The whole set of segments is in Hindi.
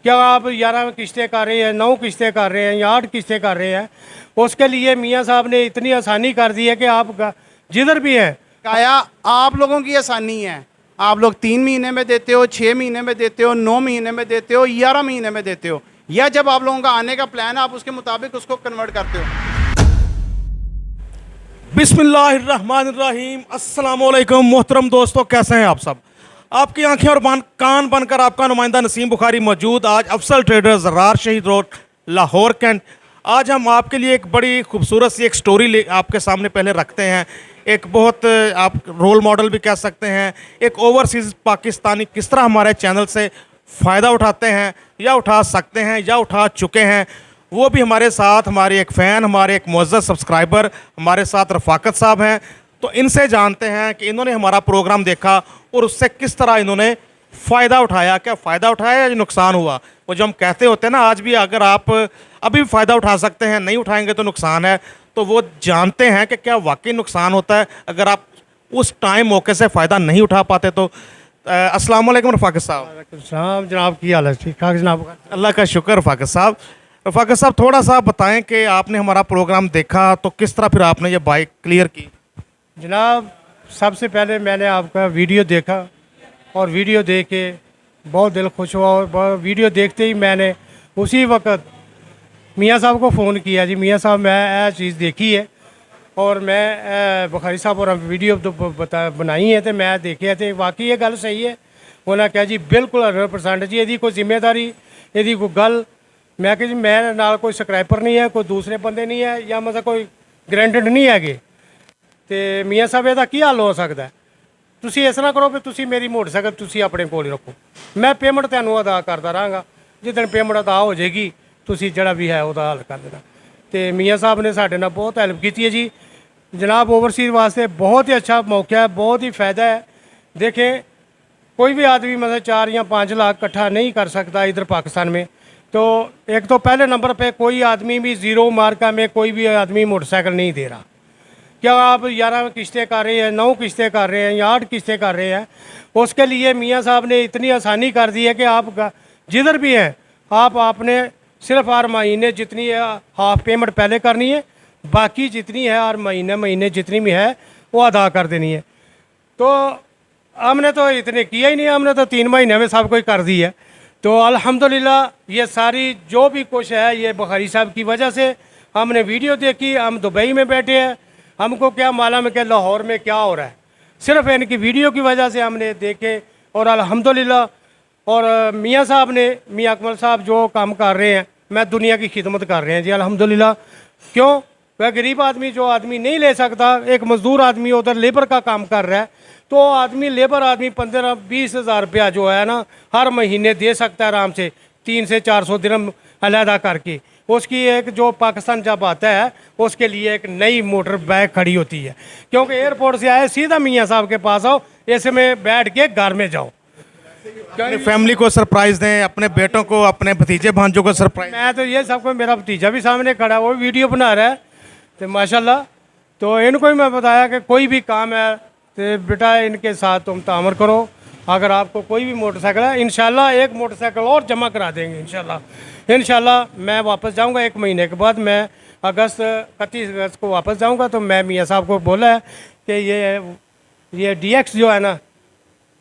क्या आप 11 किश्तें कर रहे हैं, 9 किश्तें कर रहे हैं या 8 किश्तें कर रहे हैं, उसके लिए मियाँ साहब ने इतनी आसानी कर दी है कि आप जिधर भी हैं। काया आप लोगों की आसानी है, आप लोग 3 महीने में देते हो, 6 महीने में देते हो, 9 महीने में देते हो, 11 महीने में देते हो, या जब आप लोगों का आने का प्लान है आप उसके मुताबिक उसको कन्वर्ट करते हो। बिस्मिल्लाहिर्रहमानिर्रहीम। अस्सलाम वालेकुम मोहतरम दोस्तों, कैसे हैं आप सब। आपकी आंखें और कान बनकर आपका नुमाइंदा नसीम बुखारी मौजूद आज अफसल ट्रेडर्स ज़रार शहीद रोड लाहौर कैंट। आज हम आपके लिए एक बड़ी खूबसूरत सी एक स्टोरी आपके सामने पहले रखते हैं। एक बहुत आप रोल मॉडल भी कह सकते हैं, एक ओवरसीज़ पाकिस्तानी किस तरह हमारे चैनल से फ़ायदा उठाते हैं या उठा सकते हैं या उठा चुके हैं, वो भी हमारे साथ हमारे एक फ़ैन, हमारे एक मुअज़्ज़ज़ सब्सक्राइबर हमारे साथ रफ़ाकत साहब हैं। तो इनसे जानते हैं कि इन्होंने हमारा प्रोग्राम देखा और उससे किस तरह इन्होंने फ़ायदा उठाया, क्या फ़ायदा उठाया या नुकसान हुआ। वो जो हम कहते होते हैं ना, आज भी अगर आप अभी भी फ़ायदा उठा सकते हैं, नहीं उठाएंगे तो नुकसान है। तो वो जानते हैं कि क्या वाकई नुकसान होता है अगर आप उस टाइम मौके से फ़ायदा नहीं उठा पाते। तो अस्सलाम वालेकुम रफ़ाकत साहब। जनाब की हाल है, ठीक ठाक जनाब। अल्लाह का शुक्र। रफ़ाकत साहब, थोड़ा सा बताएं कि आपने हमारा प्रोग्राम देखा तो किस तरह फिर आपने ये बाइक क्लियर की। जनाब सबसे पहले मैंने आपका वीडियो देखा और वीडियो देख के बहुत दिल खुश हुआ और वीडियो देखते ही मैंने उसी वक्त मियाँ साहब को फ़ोन किया। जी मियाँ साहब, मैं यह चीज़ देखी है और मैं बुखारी साहब और वीडियो तो बनाई है तो मैं देखे थे, वाकई ये गल सही है। उन्हें कहा जी बिल्कुल 100% जी, यदि कोई जिम्मेदारी, यदि कोई गल, मैं कहा जी मेरे नाल कोई सबसक्राइबर नहीं है, कोई दूसरे बंदे नहीं है या मतलब कोई ग्रैंटेड नहीं है। तो मियाँ साहब ਇਹਦਾ ਕੀ ਹੱਲ ਹੋ ਸਕਦਾ ਹੈ। ਤੁਸੀਂ ਇਸ ਤਰ੍ਹਾਂ ਕਰੋ ਵੀ ਤੁਸੀਂ ਮੇਰੀ ਮੋਟਰਸਾਈਕਲ ਤੁਸੀਂ ਆਪਣੇ ਕੋਲ ਹੀ ਰੱਖੋ, ਮੈਂ ਪੇਮੈਂਟ ਤੁਹਾਨੂੰ ਅਦਾ ਕਰਦਾ ਰਹਾਂਗਾ। ਜਿੱਦਣ ਪੇਮੈਂਟ ਅਦਾ ਹੋ ਜਾਏਗੀ ਤੁਸੀਂ ਜਿਹੜਾ ਵੀ ਹੈ ਉਹਦਾ ਹੱਲ ਕਰ ਦੇਣਾ। ਤੇ ਮੀਆਂ ਸਾਹਿਬ ਨੇ ਸਾਡੇ ਨਾਲ ਬਹੁਤ ਹੈਲਪ ਕੀਤੀ है जी। जनाब ओवरसीज़ वास्ते बहुत ही अच्छा मौका है, बहुत ही फ़ायदा है। देखें कोई भी आदमी मतलब 4 या 5 लाख इकट्ठा नहीं कर सकता इधर पाकिस्तान में। तो एक तो पहले नंबर पे कोई आदमी भी ज़ीरो मार्का में कोई भी आदमी मोटरसाइकिल नहीं दे रहा। क्या आप 11 किश्तें कर रहे हैं, 9 किश्तें कर रहे हैं या 8 किश्तें कर रहे हैं, उसके लिए मियाँ साहब ने इतनी आसानी कर दी है कि आप जिधर भी हैं आपने सिर्फ हर महीने जितनी है हाफ पेमेंट पहले करनी है, बाकी जितनी है हर महीने जितनी भी है वो अदा कर देनी है। तो हमने तो इतने किया ही नहीं, हमने तो 3 महीने में सब कुछ कर दी है। तो अल्हम्दुलिल्लाह ये सारी जो भी कुछ है ये बुखारी साहब की वजह से। हमने वीडियो देखी, हम दुबई में बैठे हैं, हमको क्या मालूम है कि लाहौर में क्या हो रहा है, सिर्फ इनकी वीडियो की वजह से हमने देखे। और अल्हम्दुलिल्लाह और मियाँ साहब ने, मियाँ अकमल साहब जो काम कर रहे हैं, मैं दुनिया की खिदमत कर रहे हैं जी अल्हम्दुलिल्लाह। क्यों, वह गरीब आदमी जो आदमी नहीं ले सकता, एक मज़दूर आदमी उधर लेबर का काम कर रहा है, तो आदमी लेबर आदमी 15-20 हज़ार रुपया जो है ना हर महीने दे सकता है आराम से, 300 से 400 दिरहम अलहदा करके। उसकी एक जो पाकिस्तान जब आता है उसके लिए एक नई मोटर बाइक खड़ी होती है, क्योंकि एयरपोर्ट से आए सीधा मियाँ साहब के पास आओ, ऐसे में बैठ के घर में जाओ। अपनी फैमिली को सरप्राइज़ दें, अपने बेटों को, अपने भतीजे भांजों को सरप्राइज। मैं तो ये सबको, मेरा भतीजा भी सामने खड़ा है, वो वीडियो बना रहा है तो माशाल्लाह। तो इनको ही मैं बताया कि कोई भी काम है तो बेटा इनके साथ तुम तामर करो। अगर आपको कोई भी मोटरसाइकिल है, इंशाल्लाह एक मोटरसाइकिल और जमा करा देंगे इंशाल्लाह। मैं वापस जाऊंगा 1 महीने के बाद, मैं 31 अगस्त को वापस जाऊंगा। तो मैं मियाँ साहब को बोला है कि ये DX जो है ना,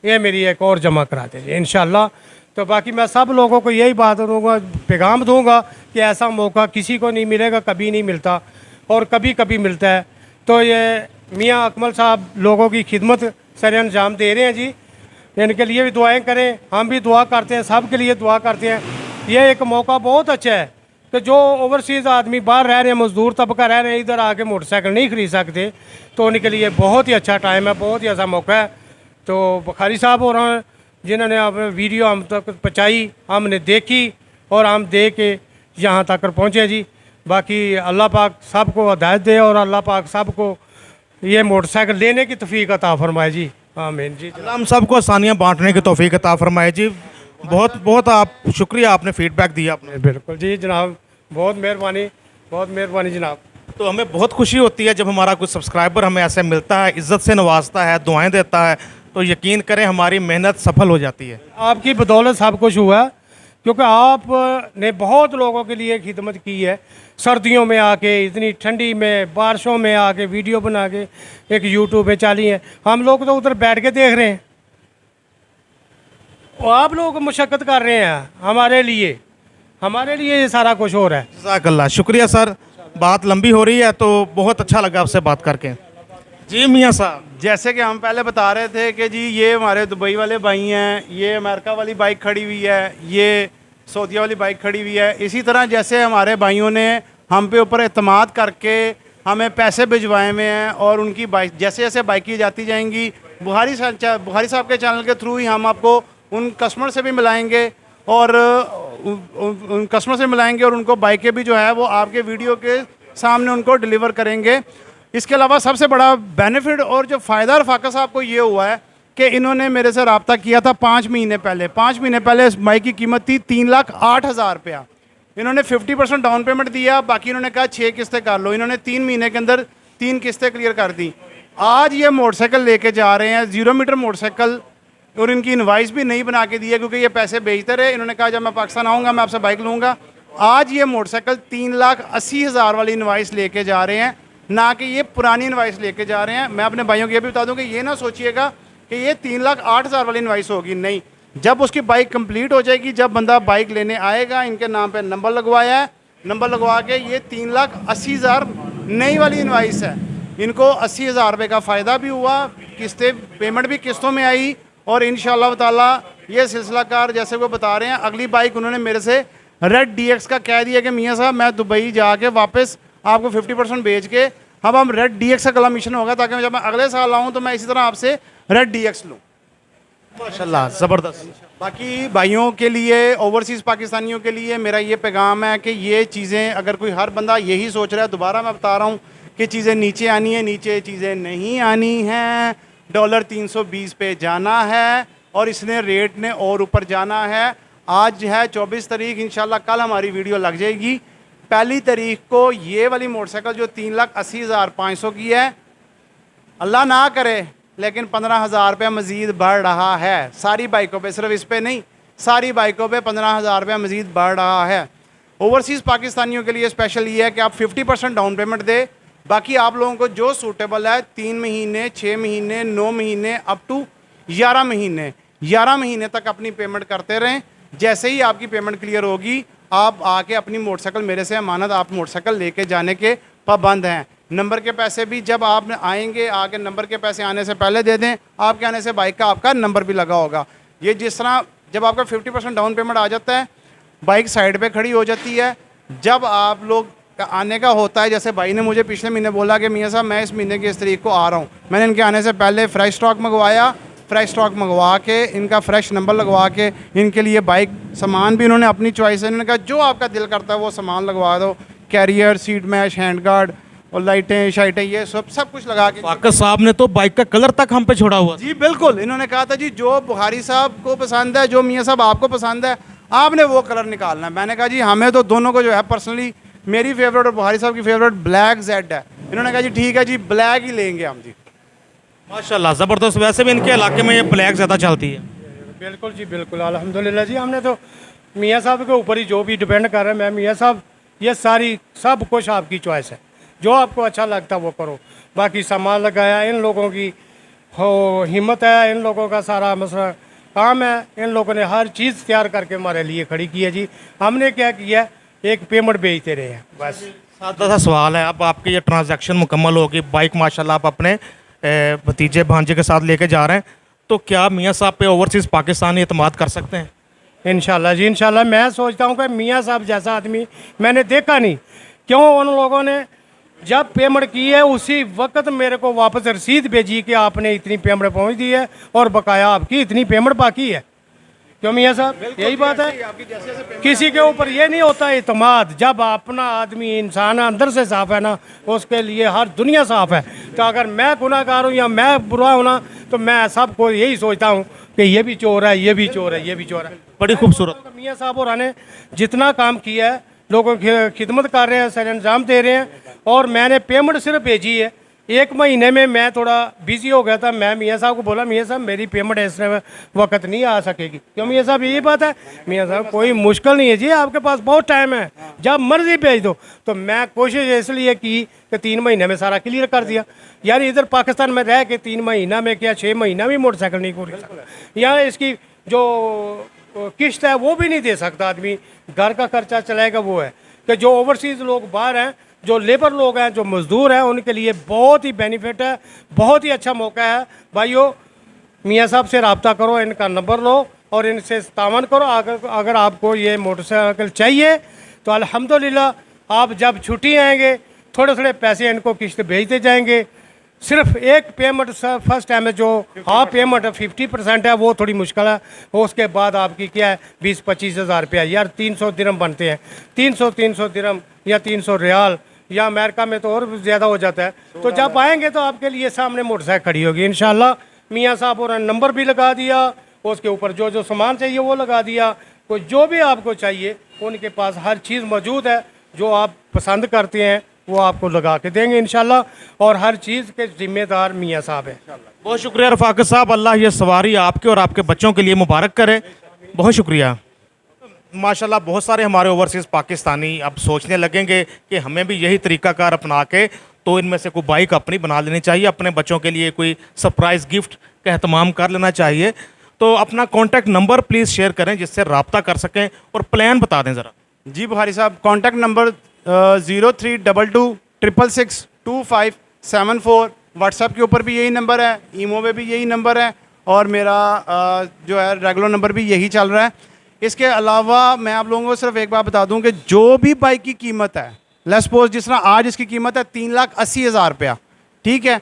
ये मेरी एक और जमा करा दीजिए इंशाल्लाह। तो बाकी मैं सब लोगों को यही बात दूँगा, पैगाम दूँगा कि ऐसा मौका किसी को नहीं मिलेगा, कभी नहीं मिलता और कभी कभी मिलता है। तो ये मियाँ अकमल साहब लोगों की खिदमत सर अंजाम दे रहे हैं जी, इनके लिए भी दुआएं करें, हम भी दुआ करते हैं, सब के लिए दुआ करते हैं। ये एक मौका बहुत अच्छा है कि जो ओवरसीज़ आदमी बाहर रह रहे हैं, मज़दूर तबका रह रहे हैं, इधर आके मोटरसाइकिल नहीं ख़रीद सकते, तो उनके लिए बहुत ही अच्छा टाइम है, बहुत ही अच्छा मौका है। तो बुखारी साहब और जिन्होंने अपने वीडियो हम तक पहुँचाई, हमने देखी और हम देख के यहाँ तक पहुँचे जी। बाकी अल्लाह पाक सबको हिदायत दे और अल्लाह पाक सबको ये मोटरसाइकिल लेने की तौफीक अता फरमाए जी, आमीन जी। हम सबको आसानियाँ बांटने की तौफीक अता फरमाए जी। बहुत बहुत आप शुक्रिया, आपने फीडबैक दिया आपने। बिल्कुल जी जनाब, बहुत मेहरबानी जनाब। तो हमें बहुत खुशी होती है जब हमारा कुछ सब्सक्राइबर हमें ऐसे मिलता है, इज़्ज़त से नवाजता है, दुआएं देता है, तो यकीन करें हमारी मेहनत सफल हो जाती है। आपकी बदौलत सब कुछ हुआ क्योंकि आपने बहुत लोगों के लिए खिदमत की है, सर्दियों में आके, इतनी ठंडी में, बारिशों में आके वीडियो बना के एक यूट्यूब पे चाली है। हम लोग तो उधर बैठ के देख रहे हैं और आप लोग मुशक्क़त कर रहे हैं हमारे लिए ये सारा कुछ हो रहा है। जज़ाकल्लाह, शुक्रिया सर। बात लंबी हो रही है तो बहुत अच्छा लगा आपसे बात करके। जी मियाँ साहब, जैसे कि हम पहले बता रहे थे कि जी ये हमारे दुबई वाले भाई हैं, ये अमेरिका वाली बाइक खड़ी हुई है, ये सऊदीया वाली बाइक खड़ी हुई है। इसी तरह जैसे हमारे भाइयों ने हम पे ऊपर एतमाद करके हमें पैसे भिजवाए हुए हैं और उनकी बाइक जैसे जैसे बाइकें जाती जाएंगी, बुखारी साहब के चैनल के थ्रू ही हम आपको उन कस्टमर से भी मिलाएंगे और उन कस्टमर से मिलाएंगे और उनको बाइकें भी जो है वो आपके वीडियो के सामने उनको डिलीवर करेंगे। इसके अलावा सबसे बड़ा बेनिफिट और जो फ़ायदा रफाका साहब को ये हुआ है कि इन्होंने मेरे से रब्ता किया था 5 महीने पहले। 5 महीने पहले इस बाइक की कीमत थी 3,08,000 रुपया। इन्होंने 50% डाउन पेमेंट दिया, बाकी इन्होंने कहा 6 किस्तें कर लो। इन्होंने 3 महीने के अंदर 3 किस्तें क्लियर कर दी। आज ये मोटरसाइकिल लेके जा रहे हैं, 0 मीटर मोटरसाइकिल, और इनकी इनवाइस भी नहीं बना के दी है क्योंकि ये पैसे बेचते रहे। इन्होंने कहा जब मैं पाकिस्तान आऊँगा मैं आपसे बाइक लूँगा। आज ये मोटरसाइकिल 3,80,000 वाली इनवाइस लेके जा रहे हैं, ना कि ये पुरानी इनवाइस लेके जा रहे हैं। मैं अपने भाइयों को ये भी बता दूं कि ये ना सोचिएगा कि ये 3,08,000 वाली इनवाइस होगी, नहीं। जब उसकी बाइक कंप्लीट हो जाएगी, जब बंदा बाइक लेने आएगा, इनके नाम पे नंबर लगवाया है, नंबर लगवा के ये 3,80,000 नई वाली इनवाइस है। इनको 80,000 रुपये का फ़ायदा भी हुआ, किस्तें पेमेंट भी किस्तों में आई और इंशाअल्लाह ताला ये सिलसिलाकार जैसे वो बता रहे हैं। अगली बाइक उन्होंने मेरे से रेड DX का कह दिया कि मियाँ साहब मैं दुबई जाके वापस आपको 50% बेच के अब हम रेड DX का अगला मिशन होगा, ताकि जब मैं अगले साल आऊँ तो मैं इसी तरह आपसे रेड DX लूँ। माशाल्लाह, ज़बरदस्त। बाकी भाइयों के लिए, ओवरसीज़ पाकिस्तानियों के लिए मेरा ये पैगाम है कि ये चीज़ें अगर कोई हर बंदा यही सोच रहा है, दोबारा मैं बता रहा हूँ कि चीज़ें नीचे आनी है, नीचे चीज़ें नहीं आनी हैं। डॉलर 320 पे जाना है और इसने रेट ने और ऊपर जाना है। आज है 24 तारीख, इंशाल्लाह कल हमारी वीडियो लग जाएगी। 1 तारीख को ये वाली मोटरसाइकिल जो 3,80,500 की है, अल्लाह ना करे लेकिन 15,000 रुपया मज़ीद बढ़ रहा है सारी बाइकों पे, सिर्फ इस पे नहीं, सारी बाइकों पे 15,000 रुपया मज़ीद बढ़ रहा है। ओवरसीज़ पाकिस्तानियों के लिए स्पेशल ये है कि आप 50% डाउन पेमेंट दे, बाकी आप लोगों को जो सूटेबल है 3 महीने, 6 महीने, 9 महीने, अप टू 11 महीने, 11 महीने तक अपनी पेमेंट करते रहें। जैसे ही आपकी पेमेंट क्लियर होगी आप आके अपनी मोटरसाइकिल मेरे से अमानत आप मोटरसाइकिल लेके जाने के पाबंद हैं। नंबर के पैसे भी जब आप आएंगे आके नंबर के पैसे आने से पहले दे दें, आपके आने से बाइक का आपका नंबर भी लगा होगा। ये जिस तरह जब आपका 50% डाउन पेमेंट आ जाता है, बाइक साइड पे खड़ी हो जाती है। जब आप लोग का आने का होता है, जैसे भाई ने मुझे पिछले महीने बोला कि मियाँ साहब मैं इस महीने की इस तारीख को आ रहा हूँ, मैंने इनके आने से पहले फ्रेश स्टॉक मंगवाया, फ्रेश स्टॉक मंगवा के इनका फ्रेश नंबर लगवा के इनके लिए बाइक सामान भी इन्होंने अपनी चॉइस है, इन्होंने कहा जो आपका दिल करता है वो सामान लगवा दो, कैरियर, सीट मैश, हैंड गार्ड और लाइटें शाइटें, ये सब कुछ लगा के। वाकई साहब ने तो बाइक का कलर तक हम पे छोड़ा हुआ। जी बिल्कुल, इन्होंने कहा था जी जो बुखारी साहब को पसंद है, जो मियाँ साहब आपको पसंद है, आपने वो कलर निकालना है। मैंने कहा जी हमें तो दोनों को जो है पर्सनली मेरी फेवरेट और बुखारी साहब की फेवरेट ब्लैक जेड है। इन्होंने कहा जी ठीक है जी ब्लैक ही लेंगे हम जी। माशाल्लाह, ज़बरदस्त। वैसे भी इनके इलाके में ये ब्लैक ज़्यादा चलती है। बिल्कुल जी बिल्कुल, अल्हम्दुलिल्लाह जी। हमने तो मियाँ साहब के ऊपर ही जो भी डिपेंड कर रहे हैं, मैं मियाँ साहब ये सारी सब कुछ आपकी चॉइस है, जो आपको अच्छा लगता है वो करो। बाकी सामान लगाया इन लोगों की हो हिम्मत है, इन लोगों का सारा मसला काम है, इन लोगों ने हर चीज़ तैयार करके हमारे लिए खड़ी की है जी। हमने क्या किया, एक पेमेंट भेजते रहे हैं बस। सादा सा सवाल है, अब आपकी ये ट्रांजैक्शन मुकम्मल होगी, बाइक माशाल्लाह आप अपने भतीजे भांजे के साथ लेके जा रहे हैं, तो क्या मियाँ साहब पे ओवरसीज़ पाकिस्तानी एतमाद कर सकते हैं? इंशाल्लाह जी इंशाल्लाह। मैं सोचता हूँ कि मियाँ साहब जैसा आदमी मैंने देखा नहीं। क्यों, उन लोगों ने जब पेमेंट की है उसी वक्त मेरे को वापस रसीद भेजी कि आपने इतनी पेमेंट पहुँच दी है और बकाया आपकी इतनी पेमेंट बाकी है। क्यों मियाँ साहब, यही बात है। किसी के ऊपर ये नहीं होता इतमाद। जब अपना आदमी इंसान अंदर से साफ़ है ना, उसके लिए हर दुनिया साफ़ है। तो अगर मैं गुनाहगार हूँ या मैं बुरा हूँ ना, तो मैं सबको यही सोचता हूँ कि ये भी चोर है, ये भी चोर है, ये भी चोर है। बड़ी खूबसूरत। मियाँ साहब और ने जितना काम किया है, लोगों की खिदमत कर रहे हैं, सर अंजाम दे रहे हैं, और मैंने पेमेंट सिर्फ भेजी है 1 महीने में मैं थोड़ा बिजी हो गया था। मैं मियाँ साहब को बोला, मियाँ साहब मेरी पेमेंट इस वक्त नहीं आ सकेगी। क्यों मियाँ साहब, यही बात है। मियाँ साहब कोई मुश्किल नहीं है जी, आपके पास बहुत टाइम है, जब मर्जी भेज दो। तो मैं कोशिश इसलिए की कि 3 महीने में सारा क्लियर कर दिया। यार इधर पाकिस्तान में रह के 3 महीना में क्या 6 महीना भी मोटरसाइकिल नहीं पूरी सकता। यहाँ इसकी जो किस्त है वो भी नहीं दे सकता आदमी, घर का खर्चा चलाएगा। वो है कि जो ओवरसीज़ लोग बाहर हैं, जो लेबर लोग हैं, जो मज़दूर हैं, उनके लिए बहुत ही बेनिफिट है, बहुत ही अच्छा मौका है। भाइयों, मियाँ साहब से रब्ता करो, इनका नंबर लो और इनसे तावन करो। अगर आपको ये मोटरसाइकिल चाहिए तो अल्हम्दुलिल्लाह आप जब छुट्टी आएंगे थोड़े थोड़े पैसे इनको किस्त भेजते जाएंगे। सिर्फ एक पेमेंट फर्स्ट टाइम में जो हाफ पेमेंट 50% है वो थोड़ी मुश्किल है। उसके बाद आपकी क्या है 20-25 हज़ार रुपया, यार 300 दिरहम बनते हैं। 300 दिरहम या 300 रियाल, या अमेरिका में तो और ज़्यादा हो जाता है। तो जब आएंगे तो आपके लिए सामने मोटरसाइकिल खड़ी होगी इंशाल्लाह। मियाँ साहब और नंबर भी लगा दिया, उसके ऊपर जो जो सामान चाहिए वो लगा दिया। कोई जो भी आपको चाहिए उनके पास हर चीज़ मौजूद है। जो आप पसंद करते हैं वो आपको लगा के देंगे इंशाल्लाह, और हर चीज़ के जिम्मेदार मियाँ साहब हैं। बहुत शुक्रिया रफ़ाकत साहब, अल्लाह ये सवारी आपके और आपके बच्चों के लिए मुबारक करे। बहुत शुक्रिया। माशाल्लाह बहुत सारे हमारे ओवरसीज़ पाकिस्तानी अब सोचने लगेंगे कि हमें भी यही तरीक़ाकार अपना के तो इनमें से कोई बाइक अपनी बना लेनी चाहिए, अपने बच्चों के लिए कोई सरप्राइज़ गिफ्ट का एहतमाम कर लेना चाहिए। तो अपना कॉन्टैक्ट नंबर प्लीज़ शेयर करें जिससे रब्ता कर सकें, और प्लान बता दें ज़रा। जी बुखारी साहब, कॉन्टैक्ट नंबर 0322662574। व्हाट्सएप के ऊपर भी यही नंबर है, ईमो पे भी यही नंबर है, और मेरा जो है रेगुलर नंबर भी यही चल रहा है। इसके अलावा मैं आप लोगों को सिर्फ एक बात बता दूं कि जो भी बाइक की कीमत है, लेट्स सपोज जिस तरह आज इसकी कीमत है 3,80,000 रुपया, ठीक है,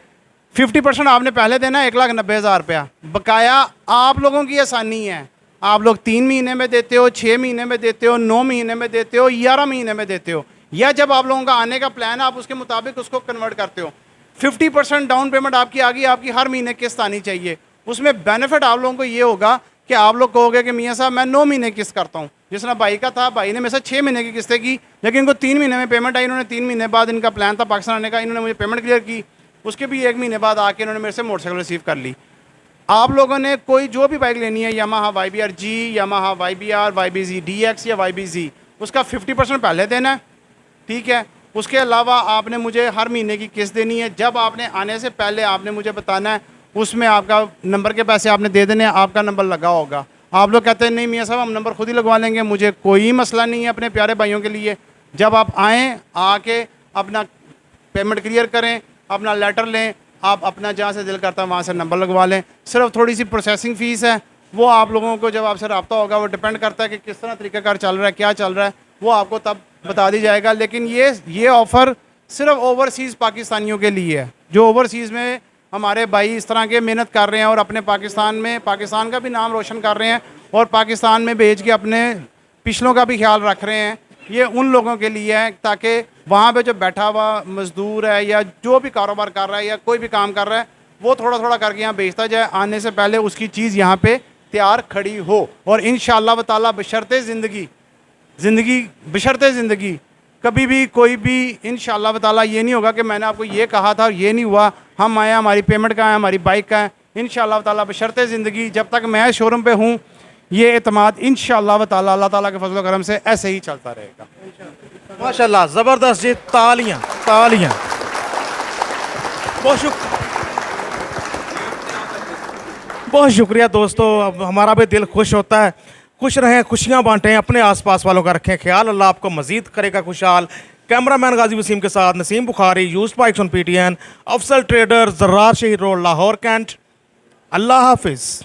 50% आपने पहले देना है 1,90,000 रुपया। बकाया आप लोगों की आसानी है, आप लोग 3 महीने में देते हो, 6 महीने में देते हो, 9 महीने में देते हो, 11 महीने में देते हो, या जब आप लोगों का आने का प्लान है आप उसके मुताबिक उसको कन्वर्ट करते हो। 50% डाउन पेमेंट आपकी आ गई, आपकी हर महीने किस्त आनी चाहिए। उसमें बेनिफिट आप लोगों को ये होगा कि आप लोग कहोगे कि मियाँ साहब मैं 9 महीने किस्त करता हूँ। जिस तरह भाई का था, भाई ने मेरे से 6 महीने की किस्तें की, लेकिन इनको 3 महीने में पेमेंट आई। इन्होंने 3 महीने बाद, इनका प्लान था पाकिस्तान आने का, इन्होंने मुझे पेमेंट क्लियर की, उसके भी 1 महीने बाद आके इन्होंने मेरे से मोटरसाइकिल रिसीव कर ली। आप लोगों ने कोई जो भी बाइक लेनी है, Yamaha YBR G, Yamaha YBR, YBZ DX या YBZ, उसका 50% पहले देना है, ठीक है। उसके अलावा आपने मुझे हर महीने की किस्त देनी है। जब आपने आने से पहले आपने मुझे बताना है, उसमें आपका नंबर के पैसे आपने दे देने हैं, आपका नंबर लगा होगा। आप लोग कहते हैं नहीं मियाँ साहब हम नंबर खुद ही लगवा लेंगे, मुझे कोई मसला नहीं है अपने प्यारे भाइयों के लिए। जब आप आएँ, आके अपना पेमेंट क्लियर करें, अपना लेटर लें, आप अपना जहाँ से दिल करता है वहाँ से नंबर लगवा लें। सिर्फ थोड़ी सी प्रोसेसिंग फ़ीस है, वो आप लोगों को जब आपसे रब्ता होगा, वो डिपेंड करता है कि किस तरह तरीक़ाकार चल रहा है, क्या चल रहा है, वो आपको तब बता दी जाएगा। लेकिन ये ऑफ़र सिर्फ ओवरसीज़ पाकिस्तानियों के लिए है। जो ओवरसीज़ में हमारे भाई इस तरह के मेहनत कर रहे हैं और अपने पाकिस्तान में पाकिस्तान का भी नाम रोशन कर रहे हैं, और पाकिस्तान में भेज के अपने पिछलों का भी ख्याल रख रहे हैं, ये उन लोगों के लिए है ताकि वहाँ पे जो बैठा हुआ मज़दूर है या जो भी कारोबार कर रहा है या कोई भी काम कर रहा है, वो थोड़ा थोड़ा करके यहाँ बेचता जाए, आने से पहले उसकी चीज़ यहाँ पे तैयार खड़ी हो। और इंशाअल्लाह ताला बशर्ते ज़िंदगी कभी भी कोई भी इंशाअल्लाह ताला ये नहीं होगा कि मैंने आपको ये कहा था और ये नहीं हुआ, हम आए हमारी पेमेंट का है, हमारी बाइक का है। इंशाअल्लाह ताला बशर्ते ज़िंदगी जब तक मैं शोरूम पे हूँ, ये एतमाद इंशाअल्लाह ताला अल्लाह ताला के फजल करम से ऐसे ही चलता रहेगा। माशाल्लाह ज़बरदस्त जी, तालियां तालियां। बहुत शुक्रिया दोस्तों, अब हमारा भी दिल खुश होता है। खुश रहें, खुशियां बांटें, अपने आसपास वालों का रखें ख्याल, अल्लाह आपको मजीद करेगा खुशहाल। कैमरामैन गाजी वसीम के साथ Naseem Bukhari, used bikes on PTN, Afzal traders, Zarrar Shaheed road, Lahore cantt. अल्लाह हाफिज़।